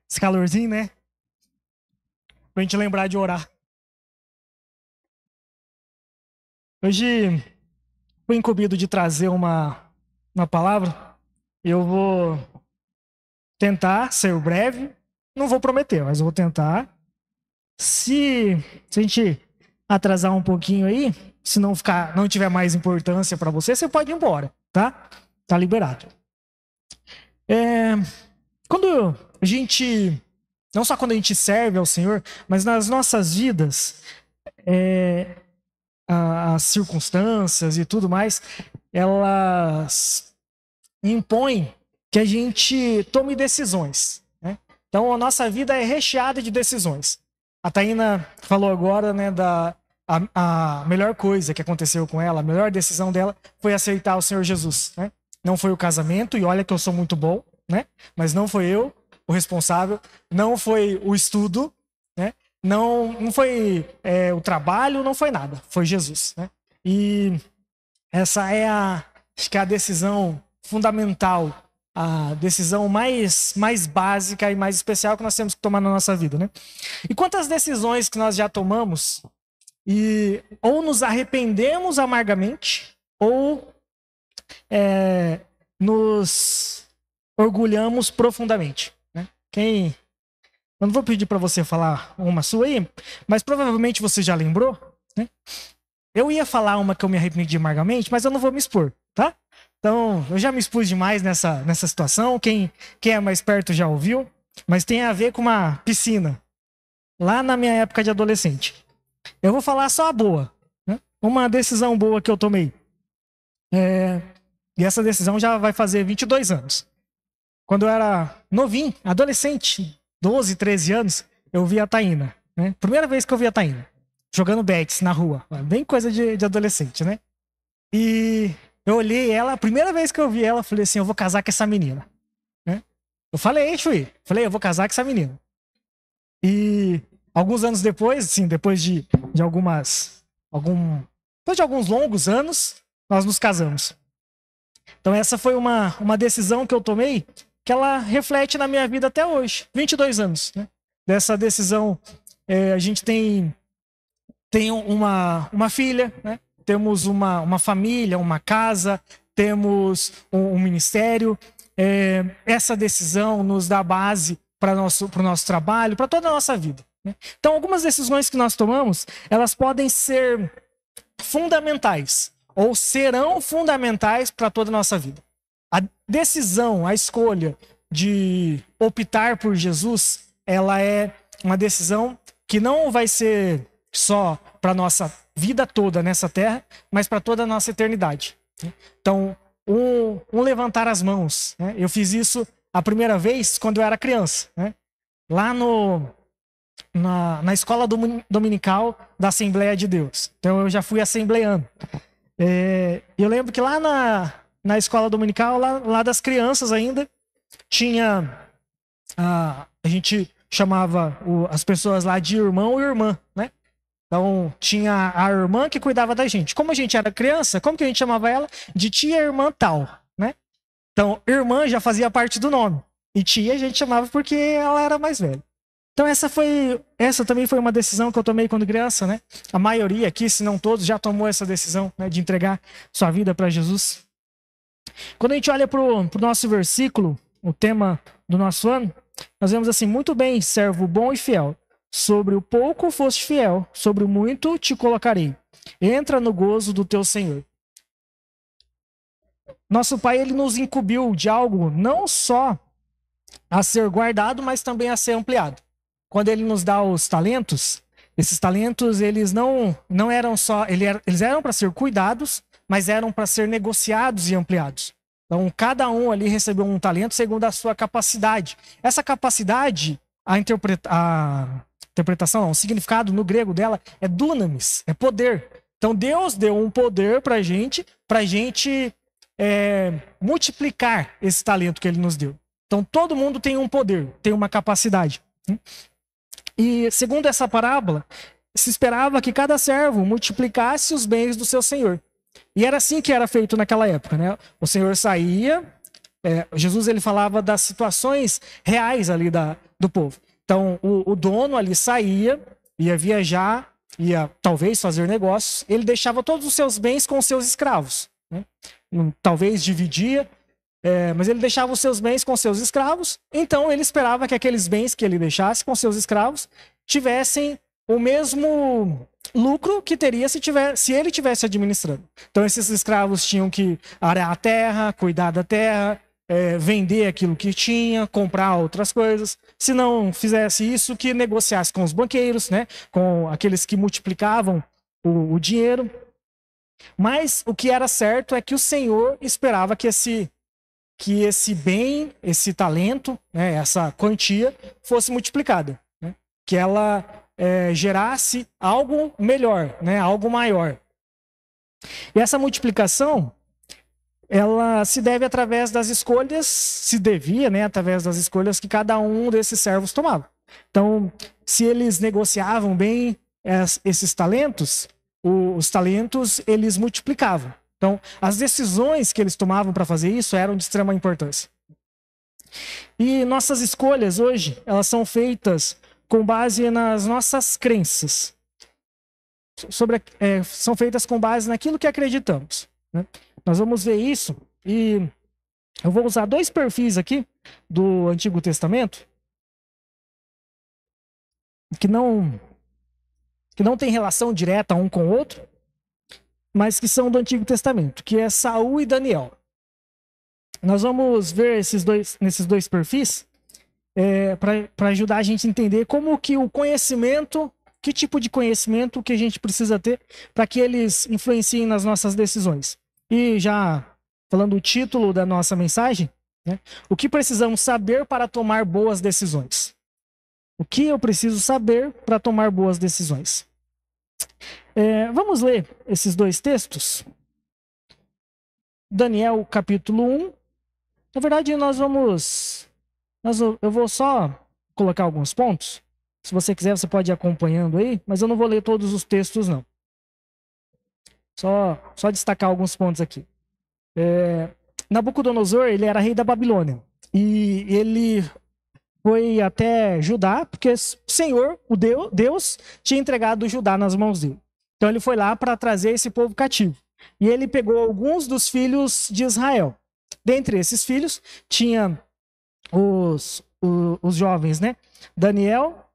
Esse calorzinho, né? Pra gente lembrar de orar. Hoje fui incumbido de trazer uma palavra. Eu vou tentar ser breve. Não vou prometer, mas eu vou tentar. Se a gente atrasar um pouquinho aí, se não tiver mais importância para você, você pode ir embora, tá? Tá liberado. Quando a gente, não só quando a gente serve ao Senhor, mas nas nossas vidas, as circunstâncias e tudo mais, elas impõem que a gente tome decisões, né? Então a nossa vida é recheada de decisões. A Taína falou agora, né, a melhor coisa que aconteceu com ela, a melhor decisão dela foi aceitar o Senhor Jesus, né? Não foi o casamento, e olha que eu sou muito bom, né? Mas não foi eu o responsável, não foi o estudo, né? Não foi o trabalho, não foi nada, foi Jesus, né? E essa é acho que é a decisão fundamental, a decisão mais básica e mais especial que nós temos que tomar na nossa vida, né? E quantas decisões que nós já tomamos e ou nos arrependemos amargamente ou nos orgulhamos profundamente, né? Eu não vou pedir para você falar uma sua aí, mas provavelmente você já lembrou, né? Eu ia falar uma que eu me arrependi amargamente, mas eu não vou me expor, tá? Então, eu já me expus demais nessa situação. Quem é mais perto já ouviu, mas tem a ver com uma piscina, lá na minha época de adolescente. Eu vou falar só a boa, né? Uma decisão boa que eu tomei. E essa decisão já vai fazer 22 anos. Quando eu era novinho, adolescente, 12, 13 anos, eu vi a Taína, né? Primeira vez que eu vi a Taína, jogando bets na rua. Bem coisa de adolescente, né? E eu olhei ela, a primeira vez que eu vi ela, falei assim, eu vou casar com essa menina, né? Eu falei, eu vou casar com essa menina. E alguns anos depois, assim, depois de alguns longos anos, nós nos casamos. Então essa foi uma decisão que eu tomei, que ela reflete na minha vida até hoje, 22 anos, né? Dessa decisão, a gente tem uma filha, né? Temos uma família, uma casa, temos um ministério. Essa decisão nos dá base para o nosso trabalho, para toda a nossa vida, né? Então, algumas decisões que nós tomamos, elas podem ser fundamentais, ou serão fundamentais para toda a nossa vida. A decisão, a escolha de optar por Jesus, ela é uma decisão que não vai ser só para nossa vida toda nessa terra, mas para toda a nossa eternidade. Então, um levantar as mãos, né? Eu fiz isso a primeira vez quando eu era criança, né? Lá na escola dominical da Assembleia de Deus. Então, eu já fui assembleano. Eu lembro que lá na escola dominical, lá das crianças ainda, tinha... a gente chamava as pessoas lá de irmão e irmã, né? Então, tinha a irmã que cuidava da gente. Como a gente era criança, como que a gente chamava ela? De tia, irmã, tal, né? Então, irmã já fazia parte do nome. E tia a gente chamava porque ela era mais velha. Então, essa também foi uma decisão que eu tomei quando criança, né? A maioria aqui, se não todos, já tomou essa decisão, né, de entregar sua vida para Jesus. Quando a gente olha para o nosso versículo, o tema do nosso ano, nós vemos assim, muito bem, servo bom e fiel. Sobre o pouco foste fiel, sobre o muito te colocarei. Entra no gozo do teu Senhor. Nosso Pai, ele nos incumbiu de algo não só a ser guardado, mas também a ser ampliado. Quando ele nos dá os talentos, esses talentos, eles não eram só... Eles eram para ser cuidados, mas eram para ser negociados e ampliados. Então, cada um ali recebeu um talento segundo a sua capacidade. Essa capacidade, o significado no grego dela é dunamis, é poder. Então Deus deu um poder pra gente multiplicar esse talento que ele nos deu. Então todo mundo tem um poder, tem uma capacidade. E segundo essa parábola, se esperava que cada servo multiplicasse os bens do seu senhor. E era assim que era feito naquela época, né? O senhor saía, Jesus ele falava das situações reais ali do povo. Então, o dono ali saía, ia viajar, ia talvez fazer negócios, ele deixava todos os seus bens com os seus escravos, né? Talvez dividia, mas ele deixava os seus bens com os seus escravos, então ele esperava que aqueles bens que ele deixasse com seus escravos tivessem o mesmo lucro que teria se ele tivesse administrando. Então esses escravos tinham que arar a terra, cuidar da terra, vender aquilo que tinha, comprar outras coisas. Se não fizesse isso, que negociasse com os banqueiros, né? Com aqueles que multiplicavam o dinheiro. Mas o que era certo é que o Senhor esperava que esse bem, esse talento, né, essa quantia, fosse multiplicada, né? Que ela gerasse algo melhor, né, algo maior. E essa multiplicação, ela se deve através das escolhas, se devia, né, através das escolhas que cada um desses servos tomava. Então, se eles negociavam bem esses talentos, os talentos eles multiplicavam. Então, as decisões que eles tomavam para fazer isso eram de extrema importância. E nossas escolhas hoje, elas são feitas com base nas nossas crenças. São feitas com base naquilo que acreditamos, né? Nós vamos ver isso e eu vou usar 2 perfis aqui do Antigo Testamento que não tem relação direta um com o outro, mas que são do Antigo Testamento, que é Saul e Daniel. Nós vamos ver nesses dois perfis para ajudar a gente a entender como que o conhecimento, que tipo de conhecimento que a gente precisa ter para que eles influenciem nas nossas decisões. E já falando o título da nossa mensagem, né, o que precisamos saber para tomar boas decisões. O que eu preciso saber para tomar boas decisões. Vamos ler esses 2 textos. Daniel, capítulo 1. Na verdade, eu vou só colocar alguns pontos. Se você quiser, você pode ir acompanhando aí, mas eu não vou ler todos os textos, não. Só destacar alguns pontos aqui. Nabucodonosor, ele era rei da Babilônia. E ele foi até Judá, porque o Senhor, Deus, tinha entregado Judá nas mãos dele. Então ele foi lá para trazer esse povo cativo. E ele pegou alguns dos filhos de Israel. Dentre esses filhos, tinha os jovens, né? Daniel,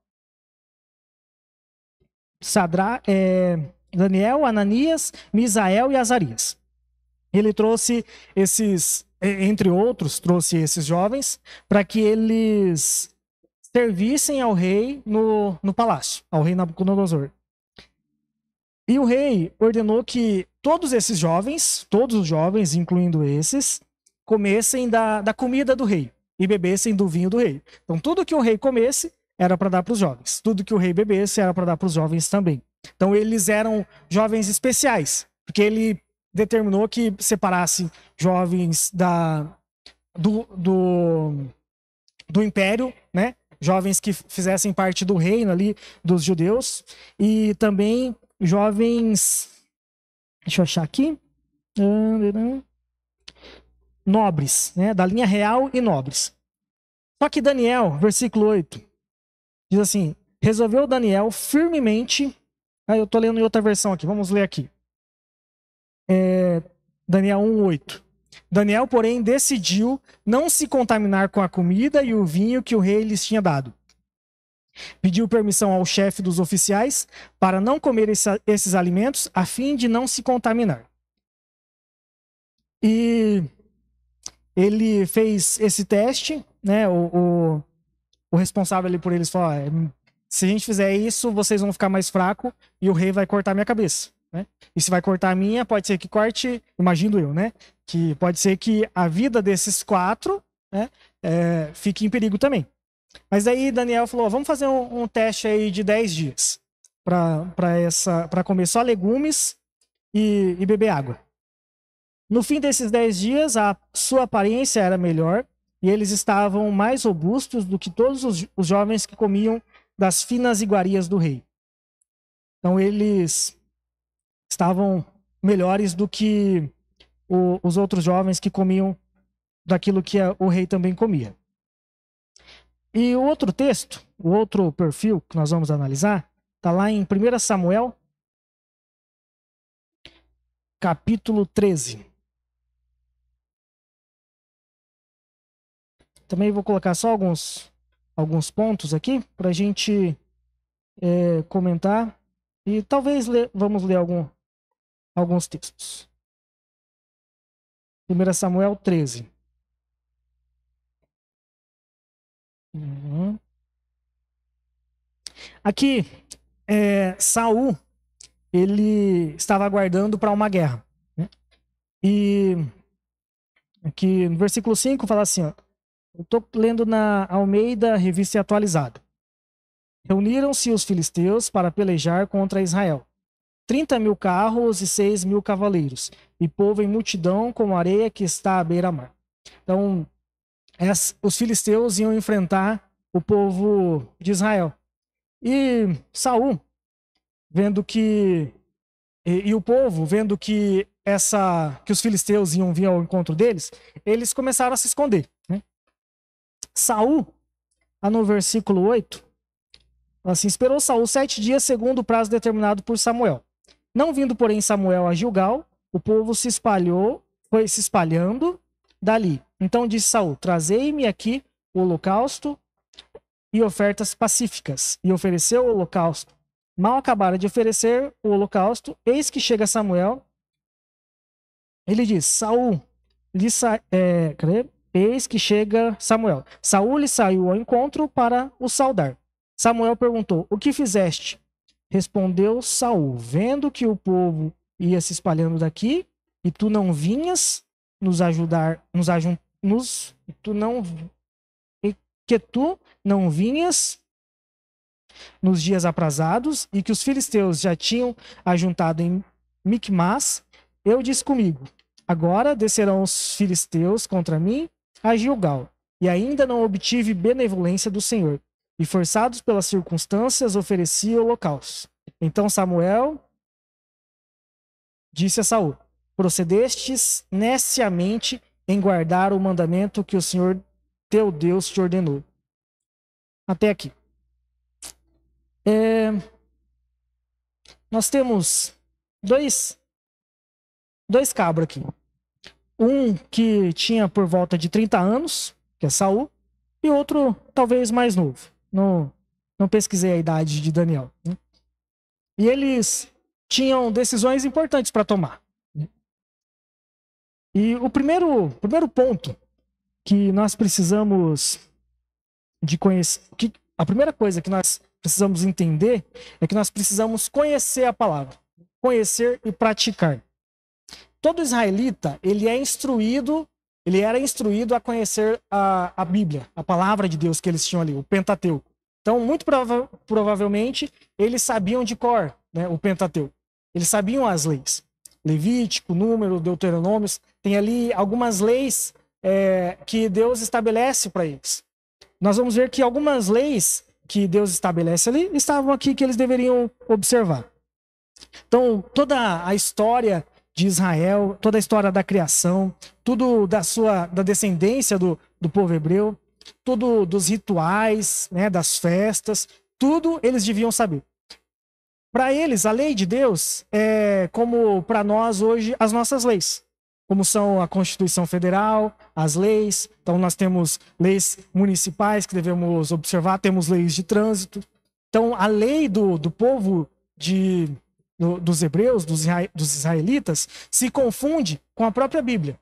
Daniel, Ananias, Misael e Azarias. Ele trouxe entre outros, trouxe esses jovens para que eles servissem ao rei no palácio, ao rei Nabucodonosor. E o rei ordenou que todos os jovens, incluindo esses, comessem da comida do rei e bebessem do vinho do rei. Então, tudo que o rei comesse era para dar para os jovens. Tudo que o rei bebesse era para dar para os jovens também. Então, eles eram jovens especiais, porque ele determinou que separasse jovens do império, né? Jovens que fizessem parte do reino ali dos judeus, e também jovens, deixa eu achar aqui, nobres, né? Da linha real e nobres. Só que Daniel, versículo 8, diz assim: resolveu Daniel firmemente. Eu estou lendo em outra versão aqui, vamos ler aqui. Daniel 1:8. Daniel, porém, decidiu não se contaminar com a comida e o vinho que o rei lhes tinha dado. Pediu permissão ao chefe dos oficiais para não comer esses alimentos, a fim de não se contaminar. E ele fez esse teste, né? O responsável ali por eles falou: se a gente fizer isso, vocês vão ficar mais fracos e o rei vai cortar minha cabeça, né? E se vai cortar a minha, pode ser que corte, imagino eu, né? Que pode ser que a vida desses 4, né, fique em perigo também. Mas aí Daniel falou: vamos fazer um teste aí de 10 dias para comer só legumes e beber água. No fim desses 10 dias, a sua aparência era melhor e eles estavam mais robustos do que todos os jovens que comiam das finas iguarias do rei. Então eles estavam melhores do que os outros jovens que comiam daquilo que o rei também comia. E o outro texto, o outro perfil que nós vamos analisar, está lá em 1 Samuel, capítulo 13. Também vou colocar só alguns pontos aqui para a gente comentar. E talvez vamos ler alguns textos. 1 Samuel 13. Aqui, Saul, ele estava aguardando para uma guerra, né? E aqui no versículo 5 fala assim, ó, eu estou lendo na Almeida, Revista Atualizada. Reuniram-se os filisteus para pelejar contra Israel. 30.000 carros e 6.000 cavaleiros, e povo em multidão como areia que está à beira-mar. Então, os filisteus iam enfrentar o povo de Israel. E Saul, vendo que... E o povo, vendo que os filisteus iam vir ao encontro deles, eles começaram a se esconder, né? Saul, lá no versículo 8, assim, esperou Saul 7 dias segundo o prazo determinado por Samuel. Não vindo, porém, Samuel a Gilgal, o povo se espalhou, foi se espalhando dali. Então disse Saul, trazei-me aqui o holocausto e ofertas pacíficas. E ofereceu o holocausto. Mal acabaram de oferecer o holocausto, eis que chega Samuel. Ele diz, Saul, eis que chega Samuel. Saul lhe saiu ao encontro para o saudar. Samuel perguntou, o que fizeste? Respondeu Saul, vendo que o povo ia se espalhando daqui, e tu não vinhas nos ajudar, que tu não vinhas nos dias aprazados, e que os filisteus já tinham ajuntado em Micmas, eu disse comigo, agora descerão os filisteus contra mim a Gilgal, e ainda não obtive benevolência do Senhor. E forçados pelas circunstâncias, oferecia holocaustos. Então Samuel disse a Saul, procedestes neciamente em guardar o mandamento que o Senhor teu Deus te ordenou. Até aqui. Nós temos dois cabras aqui. Um que tinha por volta de 30 anos, que é Saul, e outro talvez mais novo. Não pesquisei a idade de Daniel, né? E eles tinham decisões importantes para tomar. E o primeiro ponto que nós precisamos de conhecer, a primeira coisa que nós precisamos entender é que nós precisamos conhecer a palavra, conhecer e praticar. Todo israelita, ele era instruído a conhecer a Bíblia, a palavra de Deus que eles tinham ali, o Pentateuco. Então, muito provavelmente, eles sabiam de cor, né, o Pentateuco. Eles sabiam as leis. Levítico, Número, Deuteronômios. Tem ali algumas leis que Deus estabelece para eles. Nós vamos ver que algumas leis que Deus estabelece ali estavam aqui que eles deveriam observar. Então, toda a história de Israel, toda a história da criação, tudo da descendência do povo hebreu, tudo dos rituais, né, das festas, tudo eles deviam saber. Para eles, a lei de Deus é como para nós hoje as nossas leis, como são a Constituição Federal, as leis. Então nós temos leis municipais que devemos observar, temos leis de trânsito. Então a lei do povo dos hebreus, dos israelitas, se confunde com a própria Bíblia.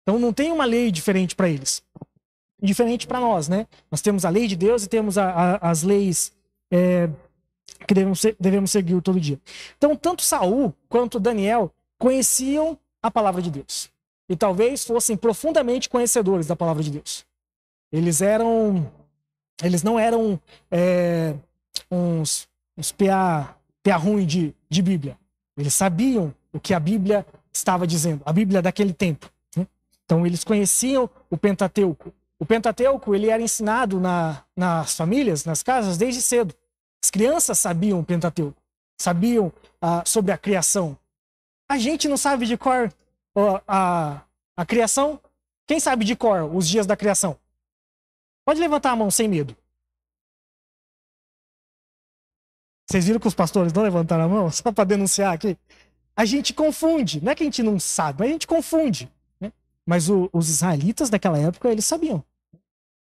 Então não tem uma lei diferente para eles. Diferente para nós, né? Nós temos a lei de Deus e temos as leis que devemos seguir todo dia. Então, tanto Saul quanto Daniel conheciam a palavra de Deus. E talvez fossem profundamente conhecedores da palavra de Deus. Eles não eram uns pia ruim de Bíblia. Eles sabiam o que a Bíblia estava dizendo, a Bíblia daquele tempo, né? Então, eles conheciam o Pentateuco. O Pentateuco, ele era ensinado nas famílias, nas casas, desde cedo. As crianças sabiam o Pentateuco, sabiam sobre a criação. A gente não sabe de cor a criação. Quem sabe de cor os dias da criação? Pode levantar a mão sem medo. Vocês viram que os pastores não levantaram a mão? Só para denunciar aqui. A gente confunde. Não é que a gente não sabe, mas a gente confunde. Né? Mas os israelitas daquela época, eles sabiam.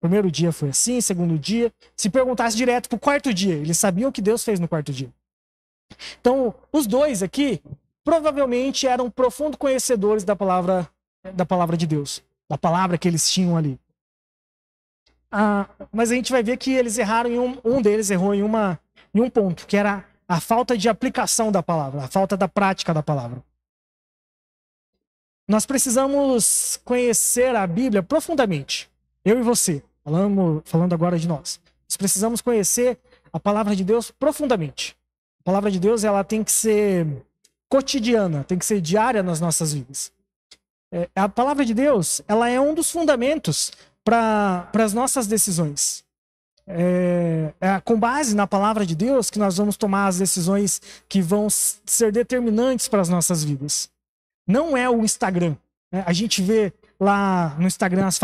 Primeiro dia foi assim, segundo dia. Se perguntasse direto pro quarto dia, eles sabiam o que Deus fez no quarto dia. Então, os dois aqui provavelmente eram profundos conhecedores da palavra de Deus, da palavra que eles tinham ali. Mas a gente vai ver que eles erraram um deles errou em um ponto, que era a falta de aplicação da palavra, a falta da prática da palavra. Nós precisamos conhecer a Bíblia profundamente. Eu e você, falando agora de nós. Nós precisamos conhecer a palavra de Deus profundamente. A palavra de Deus, ela tem que ser cotidiana, tem que ser diária nas nossas vidas. A palavra de Deus, ela é um dos fundamentos para as nossas decisões. É com base na palavra de Deus que nós vamos tomar as decisões que vão ser determinantes para as nossas vidas. Não é o Instagram. Né? A gente vê lá no Instagram as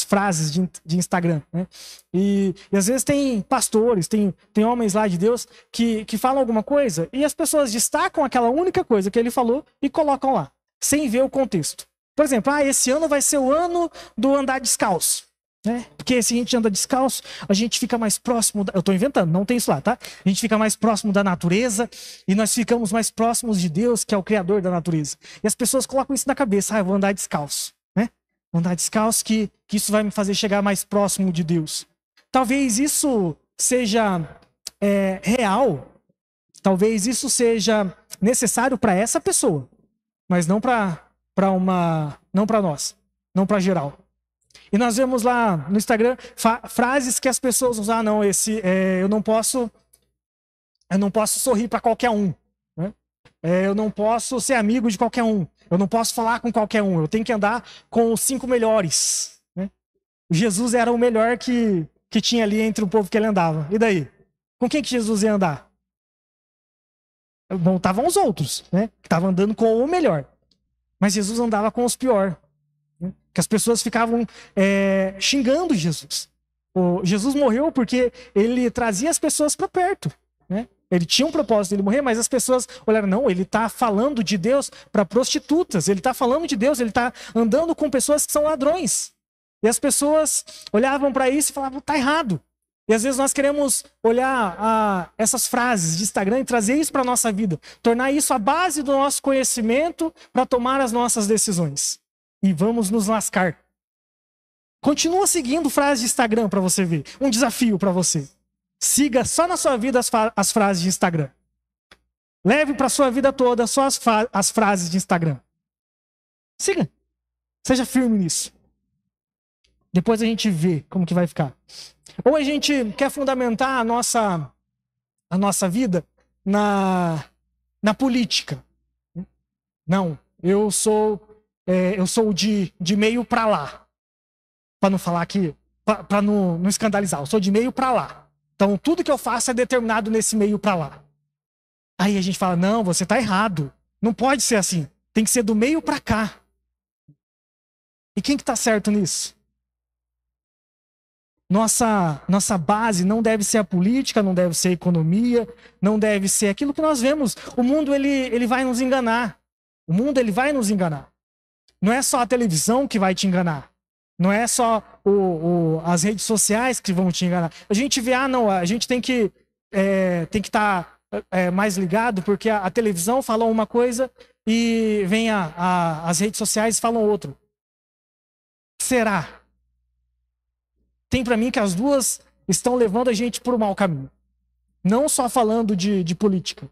frases de Instagram. Né? E às vezes tem pastores, tem homens lá de Deus que falam alguma coisa e as pessoas destacam aquela única coisa que ele falou e colocam lá, sem ver o contexto. Por exemplo, esse ano vai ser o ano do andar descalço. Né? Porque se a gente anda descalço, a gente fica mais próximo. Eu estou inventando, não tem isso lá, tá? A gente fica mais próximo da natureza e nós ficamos mais próximos de Deus, que é o Criador da natureza. E as pessoas colocam isso na cabeça: eu vou andar descalço. Né? Vou andar descalço, que isso vai me fazer chegar mais próximo de Deus. Talvez isso seja real, talvez isso seja necessário para essa pessoa, mas não para nós, não para geral. E nós vemos lá no Instagram frases que as pessoas usam: não, eu não posso sorrir para qualquer um, né? Eu não posso ser amigo de qualquer um, eu não posso falar com qualquer um, eu tenho que andar com os 5 melhores. Né? Jesus era o melhor que tinha ali entre o povo que ele andava. E daí? Com quem que Jesus ia andar? Bom, estavam os outros, né? Que estavam andando com o melhor. Mas Jesus andava com os piores. Né? Que as pessoas ficavam xingando Jesus. Jesus morreu porque ele trazia as pessoas para perto. Né? Ele tinha um propósito de morrer, mas as pessoas olharam: não, ele está falando de Deus para prostitutas. Ele está falando de Deus, ele está andando com pessoas que são ladrões. E as pessoas olhavam para isso e falavam: está errado. E às vezes nós queremos olhar essas frases de Instagram e trazer isso para a nossa vida. Tornar isso a base do nosso conhecimento para tomar as nossas decisões. E vamos nos lascar. Continua seguindo frases de Instagram para você ver. Um desafio para você. Siga só na sua vida as frases de Instagram. Leve para a sua vida toda só as frases de Instagram. Siga. Seja firme nisso. Depois a gente vê como que vai ficar. Ou a gente quer fundamentar a nossa vida na política. Não, eu sou de meio para lá. Para não falar aqui, para não escandalizar. Eu sou de meio para lá. Então tudo que eu faço é determinado nesse meio para lá. Aí a gente fala: não, você está errado. Não pode ser assim. Tem que ser do meio para cá. E quem que está certo nisso? Nossa base não deve ser a política, não deve ser a economia, não deve ser aquilo que nós vemos. O mundo ele vai nos enganar. O mundo ele vai nos enganar. Não é só a televisão que vai te enganar. Não é só as redes sociais que vão te enganar. A gente vê: não, a gente tem que estar mais ligado porque a televisão falou uma coisa e vem as redes sociais e falam outra. Será? Tem para mim que as duas estão levando a gente por um mau caminho. Não só falando de política.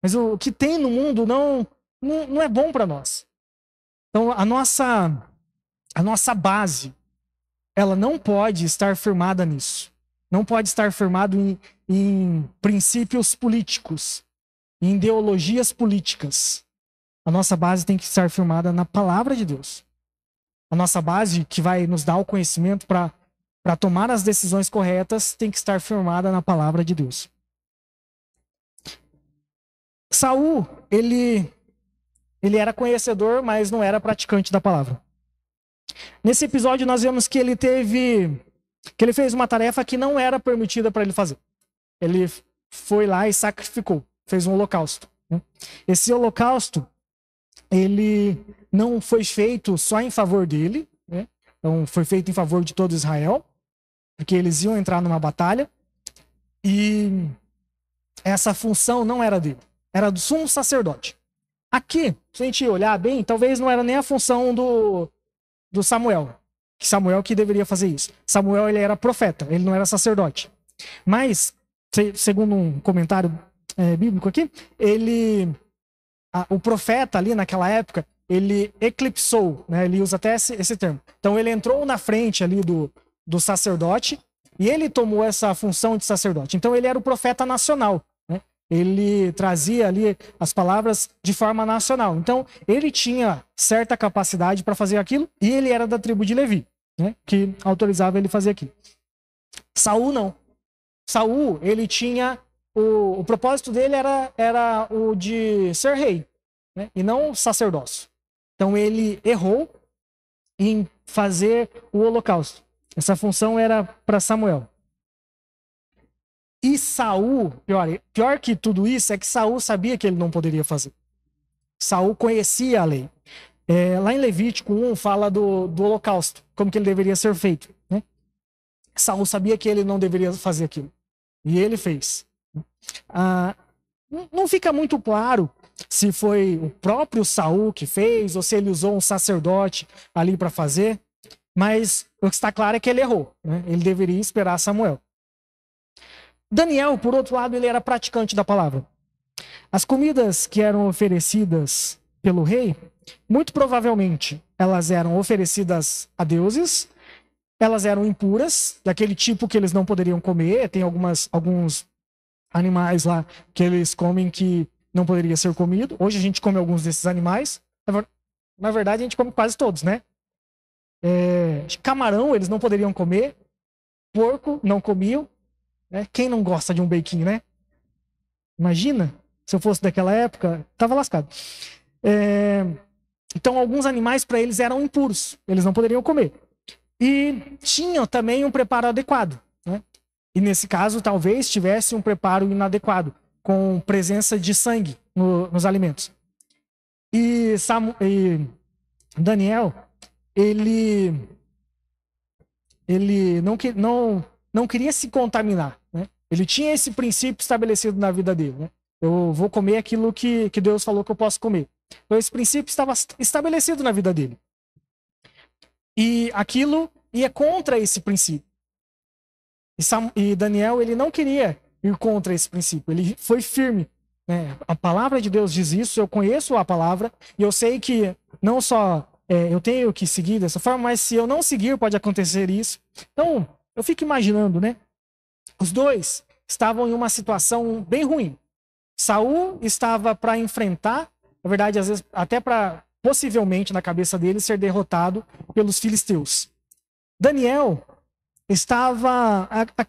Mas o que tem no mundo não é bom para nós. Então a nossa base, ela não pode estar firmada nisso. Não pode estar firmado em princípios políticos, em ideologias políticas. A nossa base tem que estar firmada na palavra de Deus. A nossa base, que vai nos dar o conhecimento para tomar as decisões corretas, tem que estar firmada na palavra de Deus. Saul, ele era conhecedor, mas não era praticante da palavra. Nesse episódio nós vemos que ele fez uma tarefa que não era permitida para ele fazer. Ele foi lá e sacrificou, fez um holocausto, né? Esse holocausto, ele não foi feito só em favor dele, né? Então foi feito em favor de todo Israel, porque eles iam entrar numa batalha, e essa função não era dele, era do sumo sacerdote. Aqui, se a gente olhar bem, talvez não era nem a função do Samuel, que deveria fazer isso. Samuel, ele era profeta, ele não era sacerdote. Mas, segundo um comentário bíblico aqui, o profeta ali naquela época, ele eclipsou, né? Ele usa até esse termo. Então ele entrou na frente ali do sacerdote e ele tomou essa função de sacerdote. Então ele era o profeta nacional, né? Ele trazia ali as palavras de forma nacional. Então ele tinha certa capacidade para fazer aquilo e ele era da tribo de Levi, né? Que autorizava ele fazer aquilo. Saul não. Saul, ele tinha o propósito dele era o de ser rei, né? E não sacerdócio. Então ele errou em fazer o holocausto. Essa função era para Samuel. E Saul, pior que tudo isso, é que Saul sabia que ele não poderia fazer. Saul conhecia a lei. Lá em Levítico 1 fala do holocausto, como que ele deveria ser feito, né? Saul sabia que ele não deveria fazer aquilo. E ele fez. Não fica muito claro se foi o próprio Saul que fez ou se ele usou um sacerdote ali para fazer, mas o que está claro é que ele errou, né? Ele deveria esperar Samuel. Daniel, por outro lado, ele era praticante da palavra. As comidas que eram oferecidas pelo rei, muito provavelmente elas eram oferecidas a deuses, elas eram impuras, daquele tipo que eles não poderiam comer. Tem alguns animais lá que eles comem que não poderia ser comido. Hoje a gente come alguns desses animais. Na verdade, a gente come quase todos, né? Camarão eles não poderiam comer. Porco não comiam, né? Quem não gosta de um bequinho, né? Imagina, se eu fosse daquela época, tava lascado. Então, alguns animais para eles eram impuros. Eles não poderiam comer. E tinham também um preparo adequado, né? E nesse caso, talvez tivesse um preparo inadequado, com presença de sangue nos alimentos. E Daniel, ele não queria se contaminar, né? Ele tinha esse princípio estabelecido na vida dele, né? Eu vou comer aquilo que Deus falou que eu posso comer. Então esse princípio estava estabelecido na vida dele. E aquilo ia contra esse princípio. E Daniel, ele não queria ir contra esse princípio. Ele foi firme, né? A palavra de Deus diz isso, eu conheço a palavra, e eu sei que não só eu tenho que seguir dessa forma, mas se eu não seguir, pode acontecer isso. Então, eu fico imaginando, né? Os dois estavam em uma situação bem ruim. Saul estava para enfrentar, na verdade, às vezes, até para, possivelmente, na cabeça dele, ser derrotado pelos filisteus. Daniel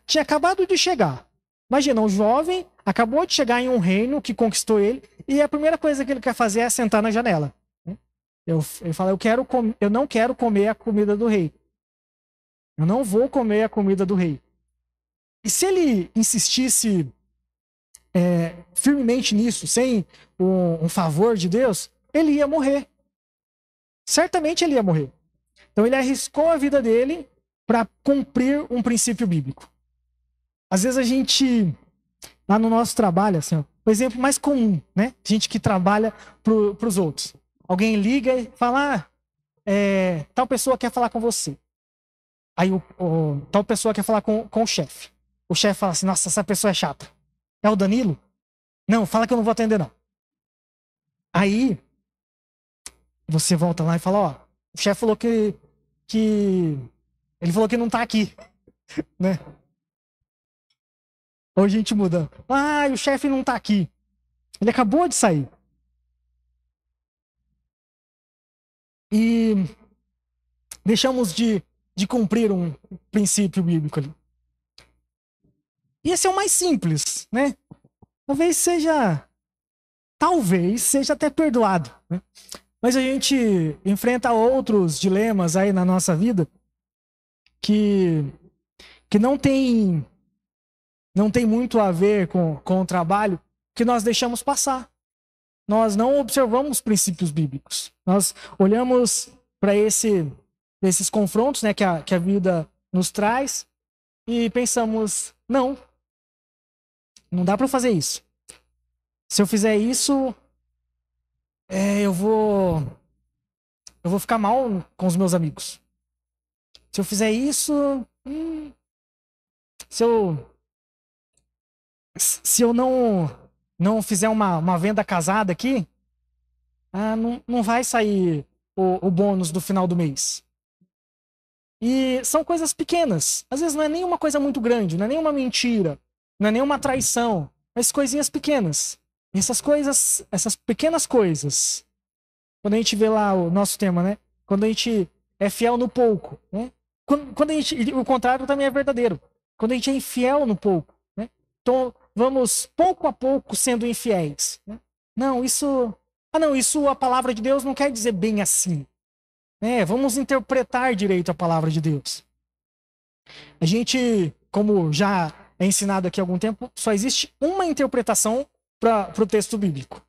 tinha acabado de chegar. Imagina, um jovem acabou de chegar em um reino que conquistou ele, e a primeira coisa que ele quer fazer é sentar na janela. Ele fala, eu não quero comer a comida do rei. Eu não vou comer a comida do rei. E se ele insistisse firmemente nisso, sem um favor de Deus, ele ia morrer. Certamente ele ia morrer. Então ele arriscou a vida dele para cumprir um princípio bíblico. Às vezes a gente, lá no nosso trabalho, assim, ó, o exemplo mais comum, né? Gente que trabalha para os outros. Alguém liga e fala, tal pessoa quer falar com você. Aí tal pessoa quer falar com o chefe. O chefe fala assim, nossa, essa pessoa é chata. É o Danilo? Não, fala que eu não vou atender, não. Aí, você volta lá e fala, ó, o chefe falou que ele falou que não tá aqui, né? Ou a gente muda. O chefe não tá aqui. Ele acabou de sair. E deixamos de cumprir um princípio bíblico ali. E esse é o mais simples, né? Talvez seja até perdoado, né? Mas a gente enfrenta outros dilemas aí na nossa vida que não tem não tem muito a ver com o trabalho, que nós deixamos passar. Nós não observamos princípios bíblicos. Nós olhamos para esses confrontos, né, que a vida nos traz e pensamos, não dá para fazer isso. Se eu fizer isso, eu vou ficar mal com os meus amigos. Se eu fizer isso, se eu não fizer uma venda casada aqui, não vai sair o bônus do final do mês. E são coisas pequenas. Às vezes não é nenhuma coisa muito grande, não é nenhuma mentira, não é nenhuma traição, mas coisinhas pequenas. E essas pequenas coisas, quando a gente vê lá o nosso tema, né? Quando a gente é fiel no pouco, né? Quando a gente, o contrário também é verdadeiro. Quando a gente é infiel no pouco, né? Então vamos pouco a pouco sendo infiéis, né? Isso a palavra de Deus não quer dizer bem assim. Vamos interpretar direito a palavra de Deus. A gente, como já é ensinado aqui há algum tempo, só existe uma interpretação para o texto bíblico.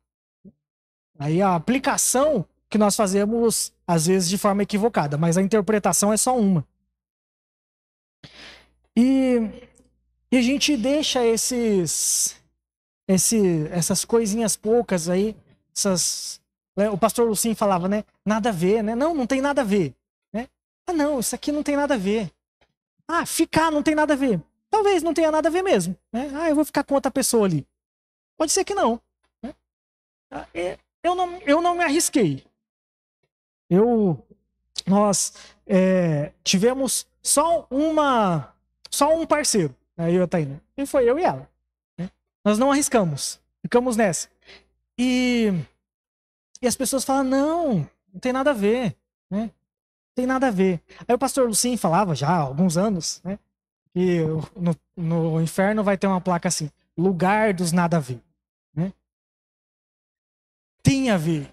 Aí a aplicação que nós fazemos, às vezes, de forma equivocada, mas a interpretação é só uma. E a gente deixa essas coisinhas poucas aí, o pastor Lucim falava, né? Nada a ver, né? Não tem nada a ver. Né? Não, isso aqui não tem nada a ver. Ficar não tem nada a ver. Talvez não tenha nada a ver mesmo. Né? Eu vou ficar com outra pessoa ali. Pode ser que não. Né? Eu não me arrisquei. Nós tivemos só um parceiro, né? Eu e a Taina. E foi eu e ela. Né? Nós não arriscamos. Ficamos nessa. E as pessoas falam, não tem nada a ver, né? Não tem nada a ver. Aí o pastor Lucim falava já há alguns anos, né? Que no inferno vai ter uma placa assim, lugar dos nada a ver. Né? Tem a ver.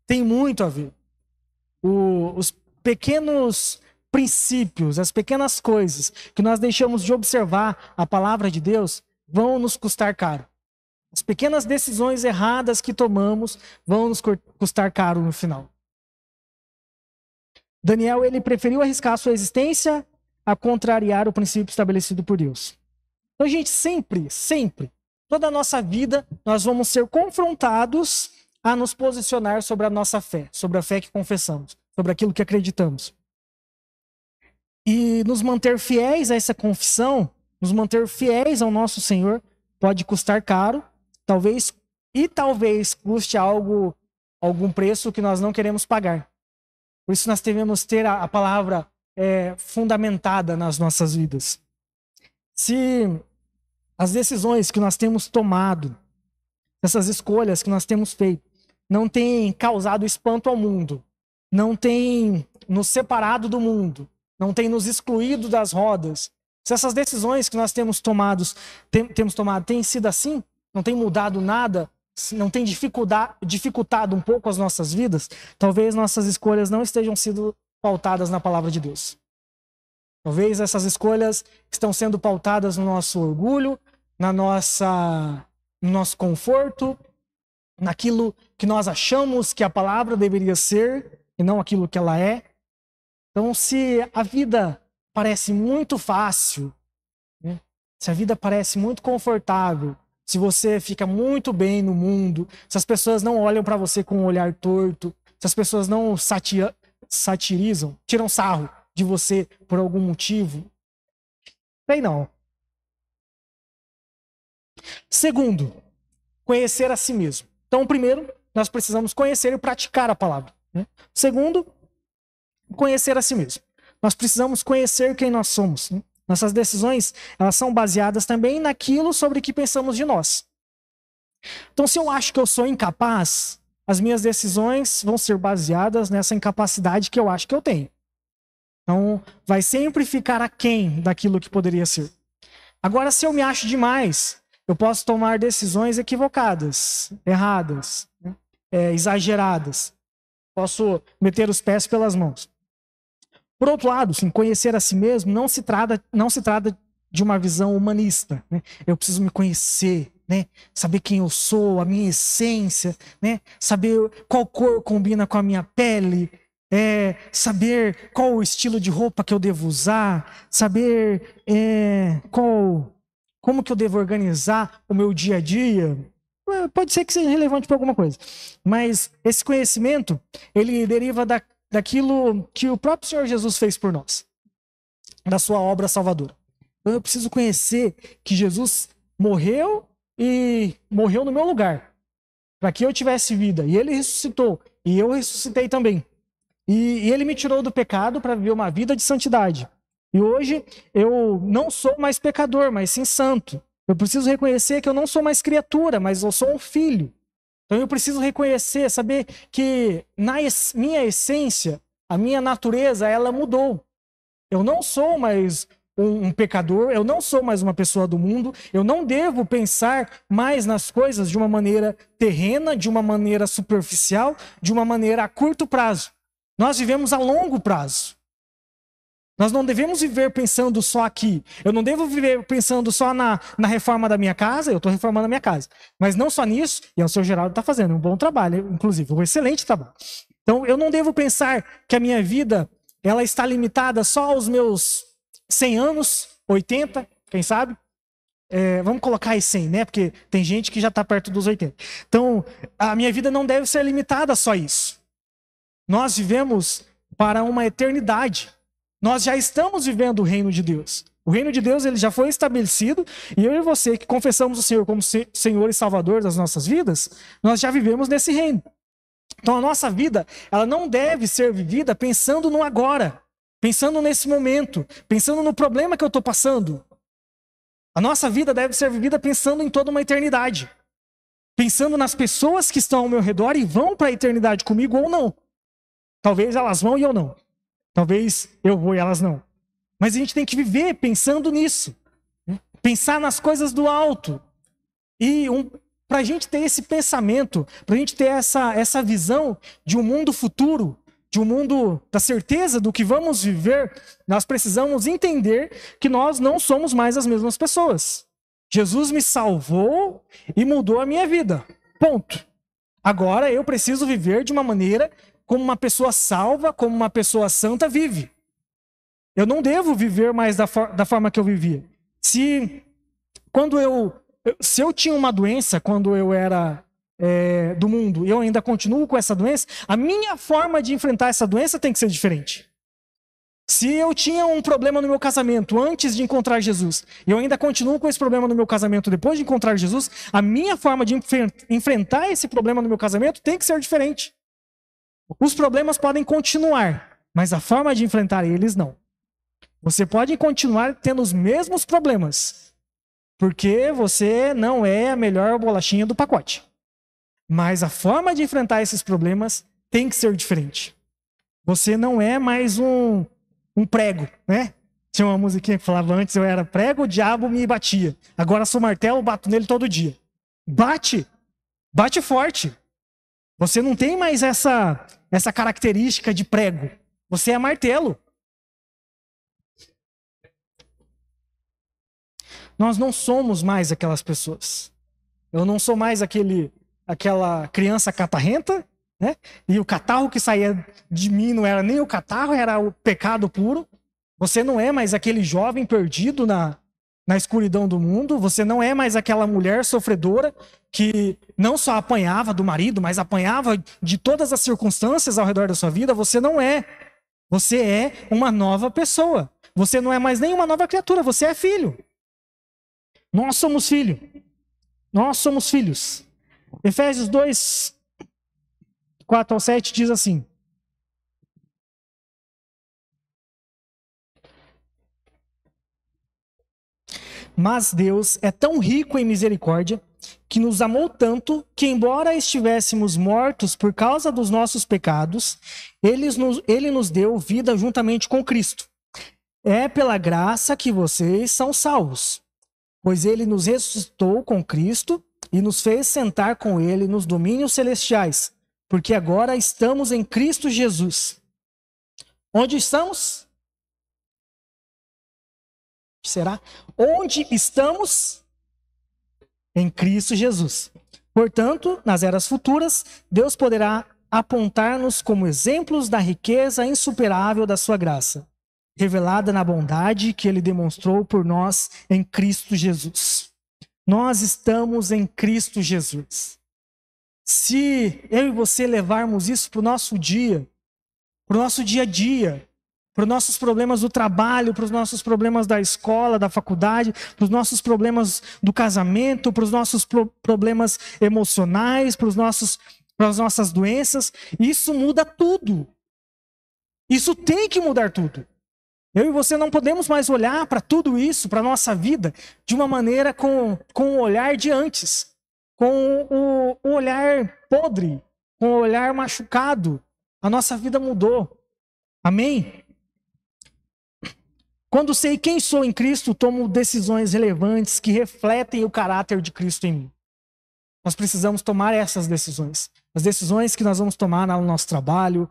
Tem muito a ver. Os pequenos princípios, as pequenas coisas que nós deixamos de observar a palavra de Deus vão nos custar caro. As pequenas decisões erradas que tomamos vão nos custar caro no final. Daniel, ele preferiu arriscar a sua existência a contrariar o princípio estabelecido por Deus. Então, gente, sempre, toda a nossa vida, nós vamos ser confrontados a nos posicionar sobre a nossa fé, sobre a fé que confessamos, sobre aquilo que acreditamos. E nos manter fiéis a essa confissão, nos manter fiéis ao nosso Senhor, pode custar caro, talvez custe algum preço que nós não queremos pagar. Por isso nós devemos ter a palavra fundamentada nas nossas vidas. Se as decisões que nós temos tomado, essas escolhas que nós temos feito, não têm causado espanto ao mundo, não têm nos separado do mundo, não têm nos excluído das rodas, se essas decisões que nós temos tomado têm sido assim, não tem mudado nada, não tem dificultado um pouco as nossas vidas, talvez nossas escolhas não estejam sendo pautadas na palavra de Deus. Talvez essas escolhas estão sendo pautadas no nosso orgulho, no nosso conforto, naquilo que nós achamos que a palavra deveria ser e não aquilo que ela é. Então, se a vida parece muito fácil, né? Se a vida parece muito confortável, se você fica muito bem no mundo, se as pessoas não olham para você com um olhar torto, se as pessoas não satirizam, tiram sarro de você por algum motivo, bem não. Segundo, conhecer a si mesmo. Então, primeiro, nós precisamos conhecer e praticar a palavra. Né? Segundo, conhecer a si mesmo. Nós precisamos conhecer quem nós somos. Né? Nossas decisões, elas são baseadas também naquilo sobre que pensamos de nós. Então, se eu acho que eu sou incapaz, as minhas decisões vão ser baseadas nessa incapacidade que eu acho que eu tenho. Então, vai sempre ficar aquém daquilo que poderia ser. Agora, se eu me acho demais, eu posso tomar decisões equivocadas, erradas, né? Exageradas. Posso meter os pés pelas mãos. Por outro lado, sim, conhecer a si mesmo não se trata de uma visão humanista, né? Eu preciso me conhecer, né? Saber quem eu sou, a minha essência, né? Saber qual cor combina com a minha pele, saber qual o estilo de roupa que eu devo usar, saber como que eu devo organizar o meu dia a dia. Pode ser que seja relevante para alguma coisa, mas esse conhecimento, ele deriva daquilo que o próprio Senhor Jesus fez por nós, da sua obra salvadora. Então eu preciso conhecer que Jesus morreu e morreu no meu lugar, para que eu tivesse vida, e ele ressuscitou, e eu ressuscitei também. E ele me tirou do pecado para viver uma vida de santidade. E hoje eu não sou mais pecador, mas sim santo. Eu preciso reconhecer que eu não sou mais criatura, mas eu sou um filho. Então eu preciso reconhecer, saber que na minha essência, a minha natureza, ela mudou. Eu não sou mais um pecador, eu não sou mais uma pessoa do mundo, eu não devo pensar mais nas coisas de uma maneira terrena, de uma maneira superficial, de uma maneira a curto prazo. Nós vivemos a longo prazo. Nós não devemos viver pensando só aqui. Eu não devo viver pensando só na reforma da minha casa. Eu estou reformando a minha casa. Mas não só nisso, e o seu Geraldo está fazendo um bom trabalho, inclusive, um excelente trabalho. Então, eu não devo pensar que a minha vida ela está limitada só aos meus 100 anos, 80, quem sabe? Vamos colocar aí 100, né? Porque tem gente que já está perto dos 80. Então, a minha vida não deve ser limitada a só isso. Nós vivemos para uma eternidade. Nós já estamos vivendo o reino de Deus. O reino de Deus ele já foi estabelecido e eu e você que confessamos o Senhor como Senhor e Salvador das nossas vidas, nós já vivemos nesse reino. Então a nossa vida, ela não deve ser vivida pensando no agora, pensando nesse momento, pensando no problema que eu estou passando. A nossa vida deve ser vivida pensando em toda uma eternidade. Pensando nas pessoas que estão ao meu redor e vão para a eternidade comigo ou não. Talvez elas vão e eu não. Talvez eu vou e elas não. Mas a gente tem que viver pensando nisso. Pensar nas coisas do alto. E para a gente ter esse pensamento, para a gente ter essa visão de um mundo futuro, de um mundo da certeza do que vamos viver, nós precisamos entender que nós não somos mais as mesmas pessoas. Jesus me salvou e mudou a minha vida. Ponto. Agora eu preciso viver de uma maneira como uma pessoa salva, como uma pessoa santa vive. Eu não devo viver mais da forma que eu vivia. Se eu tinha uma doença quando eu era do mundo e eu ainda continuo com essa doença, a minha forma de enfrentar essa doença tem que ser diferente. Se eu tinha um problema no meu casamento antes de encontrar Jesus e eu ainda continuo com esse problema no meu casamento depois de encontrar Jesus, a minha forma de enfrentar esse problema no meu casamento tem que ser diferente. Os problemas podem continuar, mas a forma de enfrentar eles não. Você pode continuar tendo os mesmos problemas, porque você não é a melhor bolachinha do pacote. Mas a forma de enfrentar esses problemas tem que ser diferente. Você não é mais um prego, né? Tinha uma musiquinha que falava antes, eu era prego, o diabo me batia. Agora sou martelo, bato nele todo dia. Bate forte. Você não tem mais essa característica de prego. Você é martelo. Nós não somos mais aquelas pessoas. Eu não sou mais aquela criança catarrenta, né? E o catarro que saía de mim não era nem o catarro, era o pecado puro. Você não é mais aquele jovem perdido na escuridão do mundo. Você não é mais aquela mulher sofredora que não só apanhava do marido, mas apanhava de todas as circunstâncias ao redor da sua vida. Você não é. Você é uma nova pessoa. Você não é mais nem uma nova criatura, você é filho. Nós somos filho. Nós somos filhos. Efésios 2, 4 ao 7 diz assim: Mas Deus é tão rico em misericórdia que nos amou tanto que, embora estivéssemos mortos por causa dos nossos pecados, ele nos deu vida juntamente com Cristo. É pela graça que vocês são salvos, pois ele nos ressuscitou com Cristo e nos fez sentar com ele nos domínios celestiais, porque agora estamos em Cristo Jesus. Onde estamos? será? Onde estamos? Em Cristo Jesus. Portanto, nas eras futuras, Deus poderá apontar-nos como exemplos da riqueza insuperável da sua graça, revelada na bondade que ele demonstrou por nós em Cristo Jesus. Nós estamos em Cristo Jesus. Se eu e você levarmos isso para o nosso dia a dia, para os nossos problemas do trabalho, para os nossos problemas da escola, da faculdade, para os nossos problemas do casamento, para os nossos problemas emocionais, para as nossas doenças, isso muda tudo. Isso tem que mudar tudo. Eu e você não podemos mais olhar para tudo isso, para a nossa vida, de uma maneira com o olhar de antes, com o olhar podre, com o olhar machucado. A nossa vida mudou. Amém? Quando sei quem sou em Cristo, tomo decisões relevantes que refletem o caráter de Cristo em mim. Nós precisamos tomar essas decisões. As decisões que nós vamos tomar no nosso trabalho,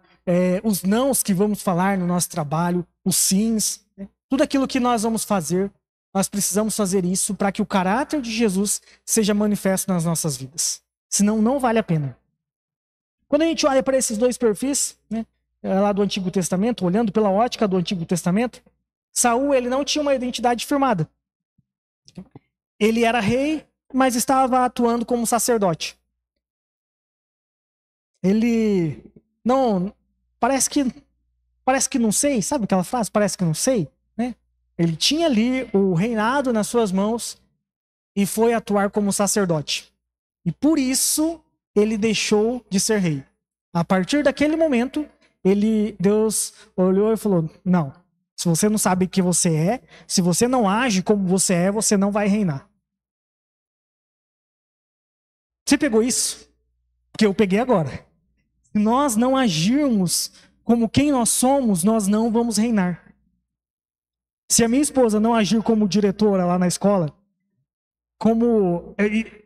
os nãos que vamos falar no nosso trabalho, os sims, tudo aquilo que nós vamos fazer, nós precisamos fazer isso para que o caráter de Jesus seja manifesto nas nossas vidas. Senão, não vale a pena. Quando a gente olha para esses dois perfis, lá do Antigo Testamento, olhando pela ótica do Antigo Testamento, Saul, ele não tinha uma identidade firmada. Ele era rei, mas estava atuando como sacerdote. Ele não... Parece que não sei, sabe aquela frase? Parece que não sei, né? Ele tinha ali o reinado nas suas mãos e foi atuar como sacerdote. E por isso ele deixou de ser rei. A partir daquele momento, Deus olhou e falou: não, se você não sabe quem você é, se você não age como você é, você não vai reinar. Você pegou isso? Porque eu peguei agora. Se nós não agirmos como quem nós somos, nós não vamos reinar. Se a minha esposa não agir como diretora lá na escola,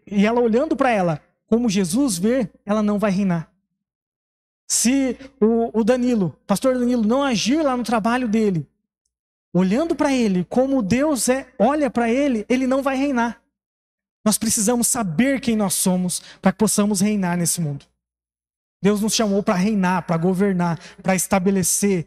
e ela olhando para ela como Jesus vê, ela não vai reinar. Se o Danilo, pastor Danilo, não agir lá no trabalho dele, olhando para ele como Deus olha para ele, ele não vai reinar. Nós precisamos saber quem nós somos para que possamos reinar nesse mundo. Deus nos chamou para reinar, para governar, para estabelecer.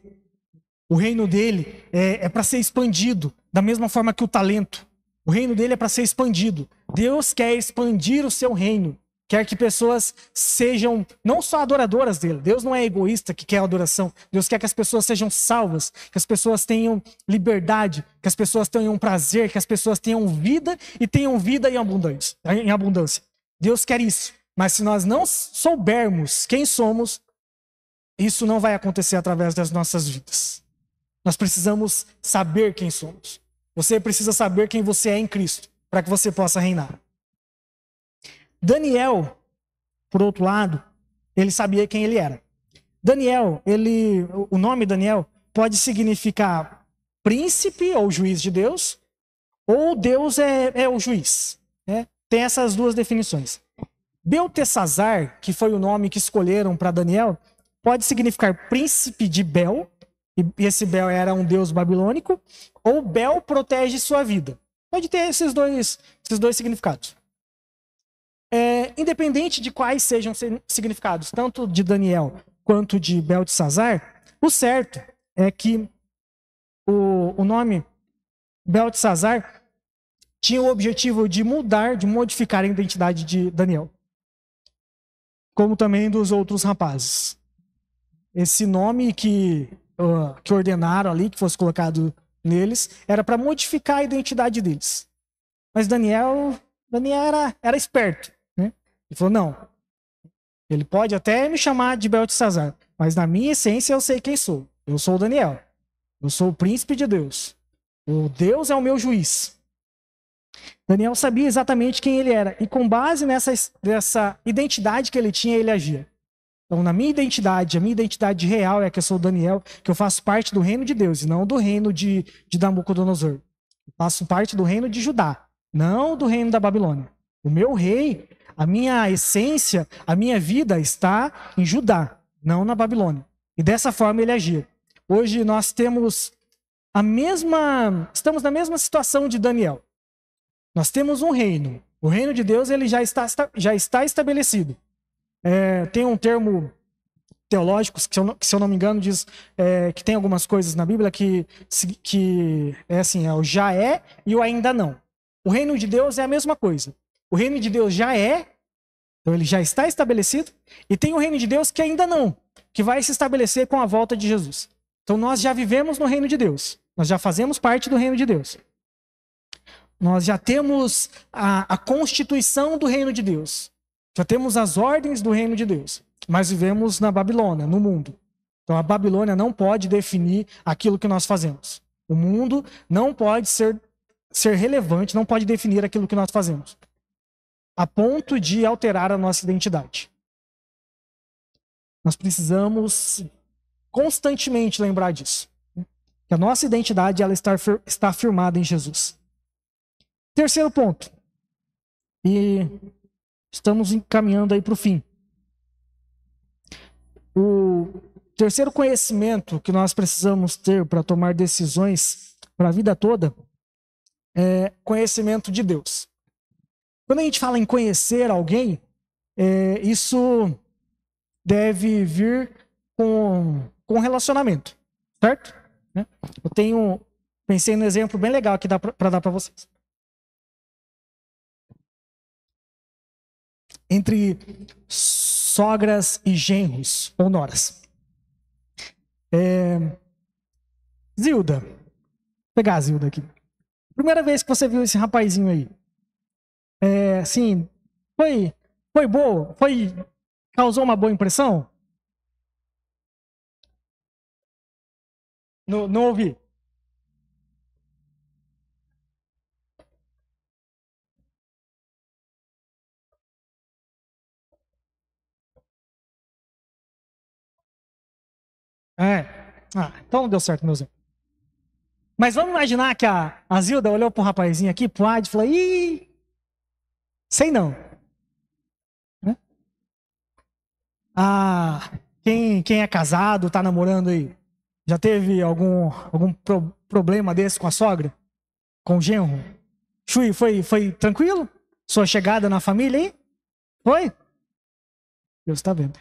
O reino dele é para ser expandido, da mesma forma que o talento. O reino dele é para ser expandido. Deus quer expandir o seu reino. Quer que pessoas sejam não só adoradoras dele. Deus não é egoísta que quer adoração. Deus quer que as pessoas sejam salvas, que as pessoas tenham liberdade, que as pessoas tenham prazer, que as pessoas tenham vida e tenham vida em abundância. Deus quer isso. Mas se nós não soubermos quem somos, isso não vai acontecer através das nossas vidas. Nós precisamos saber quem somos. Você precisa saber quem você é em Cristo, para que você possa reinar. Daniel, por outro lado, ele sabia quem ele era. Daniel, o nome Daniel pode significar príncipe ou juiz de Deus, ou Deus é o juiz. Né? Tem essas duas definições. Beltesazar, que foi o nome que escolheram para Daniel, pode significar príncipe de Bel, e esse Bel era um deus babilônico, ou Bel protege sua vida. Pode ter esses dois significados. Independente de quais sejam significados, tanto de Daniel quanto de Beltesazar, o certo é que o nome Beltesazar tinha o objetivo de modificar a identidade de Daniel, como também dos outros rapazes. Esse nome que ordenaram ali, que fosse colocado neles, era para modificar a identidade deles. Mas Daniel era esperto. Né? Ele falou, não, ele pode até me chamar de Beltesazar, mas na minha essência eu sei quem sou. Eu sou o Daniel. Eu sou o príncipe de Deus. O Deus é o meu juiz. Daniel sabia exatamente quem ele era. E com base nessa identidade que ele tinha, ele agia. Então, na minha identidade, a minha identidade real é que eu sou o Daniel, que eu faço parte do reino de Deus, e não do reino de Nabucodonosor. Eu faço parte do reino de Judá, não do reino da Babilônia. O meu rei, a minha essência, a minha vida está em Judá, não na Babilônia. E dessa forma ele agia. Hoje nós temos estamos na mesma situação de Daniel. Nós temos um reino. O reino de Deus ele já está estabelecido. Tem um termo teológico, que se eu não me engano, diz que tem algumas coisas na Bíblia que é assim, o já é e o ainda não. O reino de Deus é a mesma coisa. O reino de Deus já é, então ele já está estabelecido, e tem o reino de Deus que ainda não, que vai se estabelecer com a volta de Jesus. Então nós já vivemos no reino de Deus. Nós já fazemos parte do reino de Deus. Nós já temos a constituição do reino de Deus. Já temos as ordens do reino de Deus. Mas vivemos na Babilônia, no mundo. Então a Babilônia não pode definir aquilo que nós fazemos. O mundo não pode ser relevante, não pode definir aquilo que nós fazemos. A ponto de alterar a nossa identidade. Nós precisamos constantemente lembrar disso. Que a nossa identidade ela está firmada em Jesus. Terceiro ponto. E estamos encaminhando aí para o fim. O terceiro conhecimento que nós precisamos ter para tomar decisões para a vida toda é conhecimento de Deus. Quando a gente fala em conhecer alguém, isso deve vir com relacionamento, certo? Eu pensei num exemplo bem legal aqui para dar para vocês. Entre sogras e genros ou noras. Zilda. Vou pegar a Zilda aqui. Primeira vez que você viu esse rapazinho aí. Assim, foi boa? Causou uma boa impressão? Não ouvi. Então não deu certo, meu Zé. Mas vamos imaginar que a Zilda olhou pro rapazinho aqui, pro Ad, e falou: ih, sei não. Né? Quem é casado, tá namorando aí, já teve algum problema desse com a sogra? Com o genro? Chui, foi tranquilo? Sua chegada na família aí? Foi? Deus está vendo.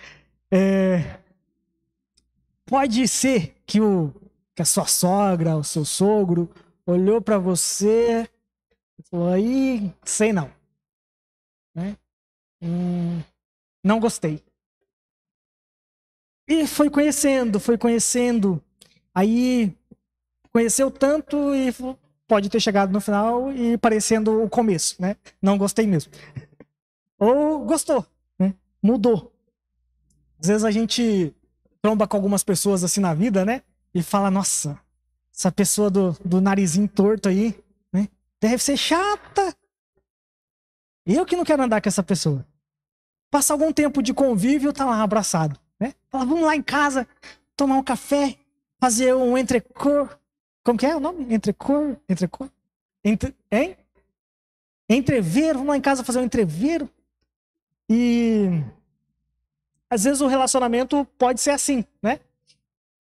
Pode ser que a sua sogra, o seu sogro, olhou para você e falou: aí, sei não. Né? Não gostei. E foi conhecendo. Aí, conheceu tanto e pode ter chegado no final e parecendo o começo, né? Não gostei mesmo. Ou gostou, né? Mudou. Às vezes a gente tromba com algumas pessoas assim na vida, né? E fala: nossa, essa pessoa do narizinho torto aí, né? Deve ser chata. Eu que não quero andar com essa pessoa. Passa algum tempo de convívio, tá lá abraçado, né? Fala: vamos lá em casa, tomar um café, fazer um entrecô. Como que é o nome? Entrecô? Hein? Entreveiro, vamos lá em casa fazer um entreveiro. E às vezes o relacionamento pode ser assim, né?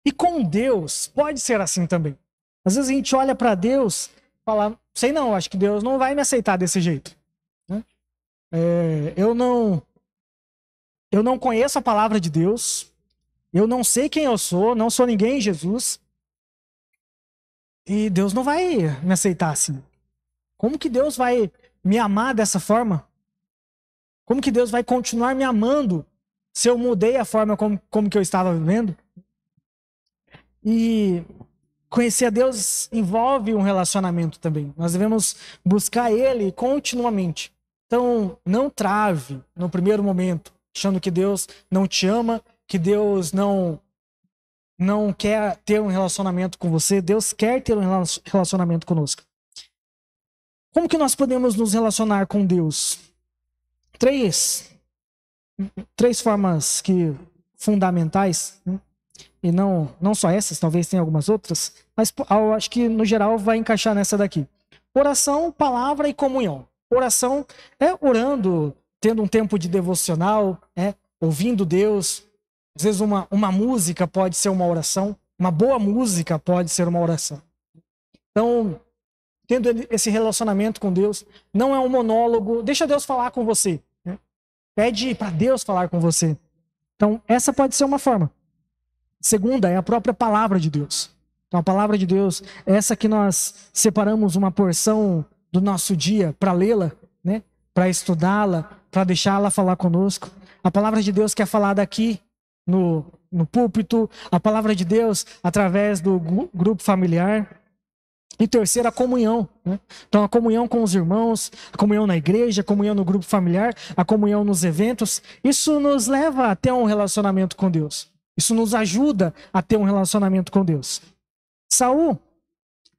E com Deus pode ser assim também. Às vezes a gente olha para Deus e fala: sei não, acho que Deus não vai me aceitar desse jeito. Né? Eu não conheço a palavra de Deus, eu não sei quem eu sou, não sou ninguém em Jesus, e Deus não vai me aceitar assim. Como que Deus vai me amar dessa forma? Como que Deus vai continuar me amando se eu mudei a forma como que eu estava vivendo? E conhecer a Deus envolve um relacionamento também. Nós devemos buscar Ele continuamente. Então, não trave no primeiro momento, achando que Deus não te ama, que Deus não quer ter um relacionamento com você. Deus quer ter um relacionamento conosco. Como que nós podemos nos relacionar com Deus? Três formas fundamentais, né? E não só essas, talvez tenha algumas outras, mas eu acho que no geral vai encaixar nessa daqui. Oração, palavra e comunhão. Oração é orando, tendo um tempo de devocional, ouvindo Deus. Às vezes uma música pode ser uma oração, uma boa música pode ser uma oração. Então, tendo esse relacionamento com Deus, não é um monólogo, deixa Deus falar com você, né? Pede para Deus falar com você. Então, essa pode ser uma forma. Segunda é a própria palavra de Deus. Então, a palavra de Deus, essa que nós separamos uma porção do nosso dia para lê-la, né? Para estudá-la, para deixá-la falar conosco. A palavra de Deus que é falada aqui no púlpito, a palavra de Deus através do grupo familiar. E terceira, a comunhão, né? Então, a comunhão com os irmãos, a comunhão na igreja, a comunhão no grupo familiar, a comunhão nos eventos. Isso nos leva a ter um relacionamento com Deus. Isso nos ajuda a ter um relacionamento com Deus. Saul,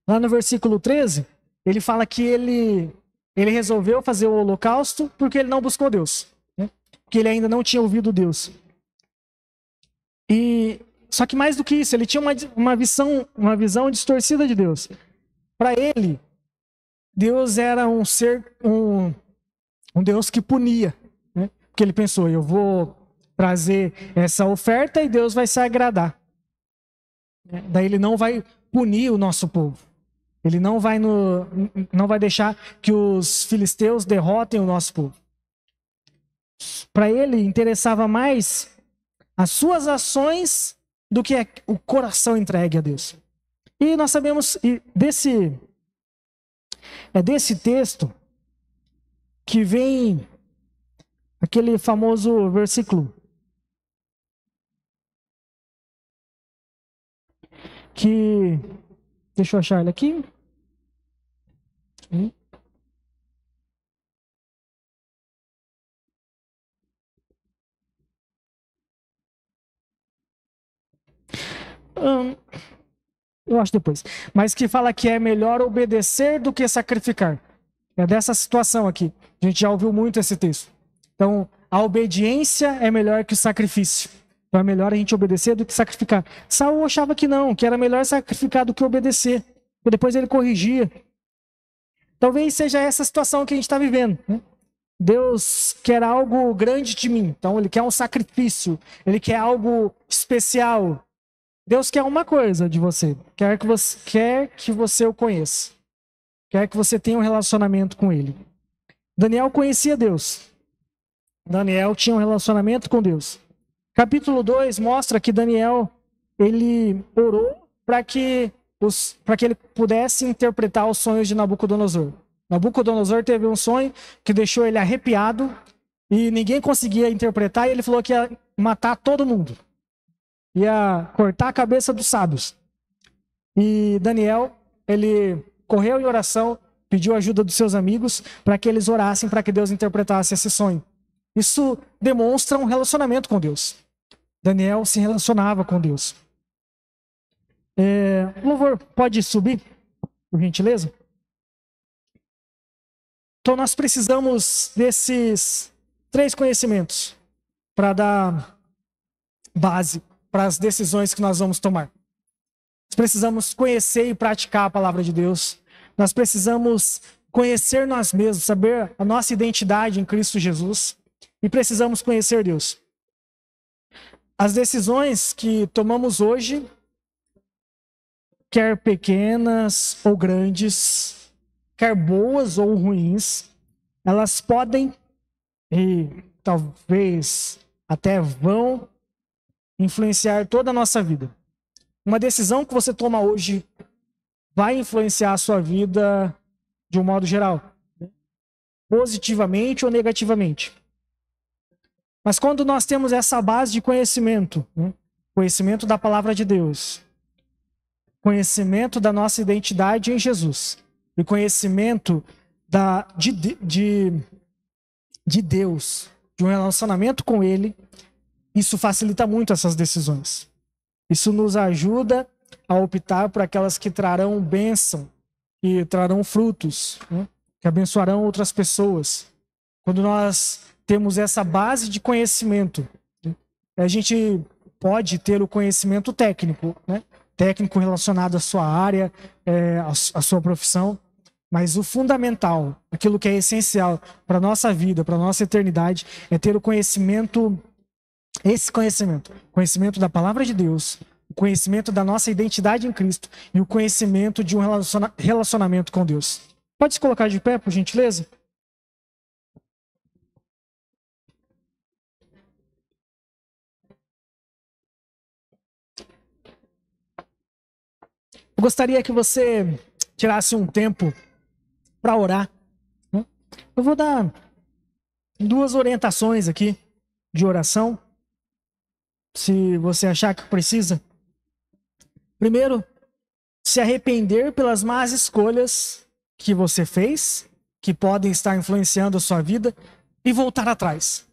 lá no versículo 13, ele fala que ele resolveu fazer o holocausto porque ele não buscou Deus, né? Porque ele ainda não tinha ouvido Deus. Só que mais do que isso, ele tinha uma visão distorcida de Deus. Para ele, Deus era um Deus que punia, né? Porque ele pensou, eu vou trazer essa oferta e Deus vai se agradar. Daí ele não vai punir o nosso povo. Ele não vai deixar que os filisteus derrotem o nosso povo. Para ele, interessava mais as suas ações do que o coração entregue a Deus. E nós sabemos desse texto que vem aquele famoso versículo que, deixa eu achar ele aqui. Eu acho depois. Mas que fala que é melhor obedecer do que sacrificar. É dessa situação aqui. A gente já ouviu muito esse texto. Então, a obediência é melhor que o sacrifício. Então, é melhor a gente obedecer do que sacrificar. Saul achava que não, que era melhor sacrificar do que obedecer. E depois ele corrigia. Talvez seja essa situação que a gente está vivendo, né? Deus quer algo grande de mim. Então, ele quer um sacrifício. Ele quer algo especial. Deus quer uma coisa de você. Quer que você o conheça. Quer que você tenha um relacionamento com ele. Daniel conhecia Deus. Daniel tinha um relacionamento com Deus. Capítulo 2 mostra que Daniel, ele orou para que ele pudesse interpretar os sonhos de Nabucodonosor. Nabucodonosor teve um sonho que deixou ele arrepiado e ninguém conseguia interpretar, e ele falou que ia matar todo mundo. Ia cortar a cabeça dos sábios. E Daniel, ele correu em oração, pediu ajuda dos seus amigos para que eles orassem para que Deus interpretasse esse sonho. Isso demonstra um relacionamento com Deus. Daniel se relacionava com Deus. O louvor pode subir, por gentileza? Então nós precisamos desses 3 conhecimentos para dar base para as decisões que nós vamos tomar. Nós precisamos conhecer e praticar a palavra de Deus. Nós precisamos conhecer nós mesmos, saber a nossa identidade em Cristo Jesus. E precisamos conhecer Deus. As decisões que tomamos hoje, quer pequenas ou grandes, quer boas ou ruins, elas podem e talvez até vão influenciar toda a nossa vida. Uma decisão que você toma hoje vai influenciar a sua vida de um modo geral, positivamente ou negativamente. Mas quando nós temos essa base de conhecimento, conhecimento da palavra de Deus, conhecimento da nossa identidade em Jesus, e conhecimento de Deus, de um relacionamento com Ele, isso facilita muito essas decisões. Isso nos ajuda a optar por aquelas que trarão bênção, que trarão frutos, que abençoarão outras pessoas. Quando nós temos essa base de conhecimento, a gente pode ter o conhecimento técnico, técnico relacionado à sua área, à sua profissão, mas o fundamental, aquilo que é essencial para a nossa vida, para a nossa eternidade, é ter o conhecimento da palavra de Deus, o conhecimento da nossa identidade em Cristo e o conhecimento de um relacionamento com Deus. Pode se colocar de pé, por gentileza? Eu gostaria que você tirasse um tempo para orar. Eu vou dar 2 orientações aqui de oração, se você achar que precisa. Primeiro, se arrepender pelas más escolhas que você fez, que podem estar influenciando a sua vida, e voltar atrás.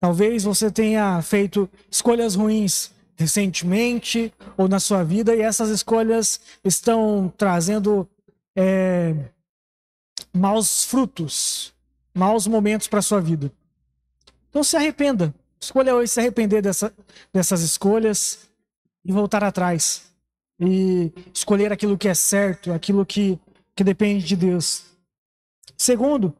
Talvez você tenha feito escolhas ruins recentemente ou na sua vida, e essas escolhas estão trazendo maus frutos, maus momentos para a sua vida. Então se arrependa. Escolha hoje se arrepender dessas escolhas e voltar atrás. E escolher aquilo que é certo, aquilo que depende de Deus. Segundo,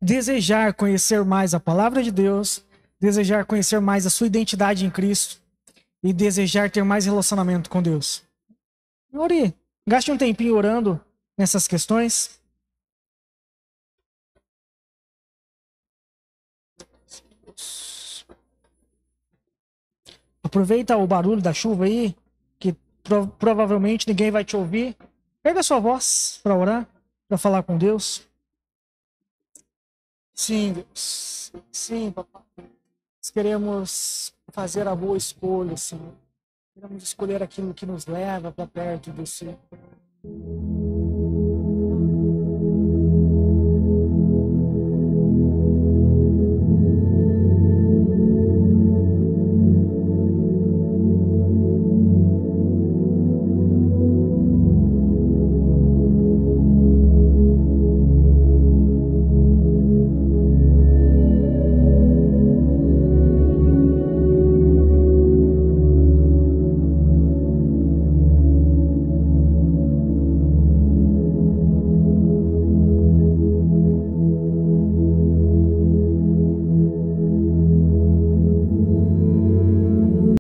desejar conhecer mais a palavra de Deus, desejar conhecer mais a sua identidade em Cristo e desejar ter mais relacionamento com Deus. Ore, gaste um tempinho orando nessas questões. Aproveita o barulho da chuva aí, que provavelmente ninguém vai te ouvir. Pega a sua voz para orar, para falar com Deus. Sim, Deus. Sim, papai. Nós queremos fazer a boa escolha, Senhor. Queremos escolher aquilo que nos leva para perto do Senhor.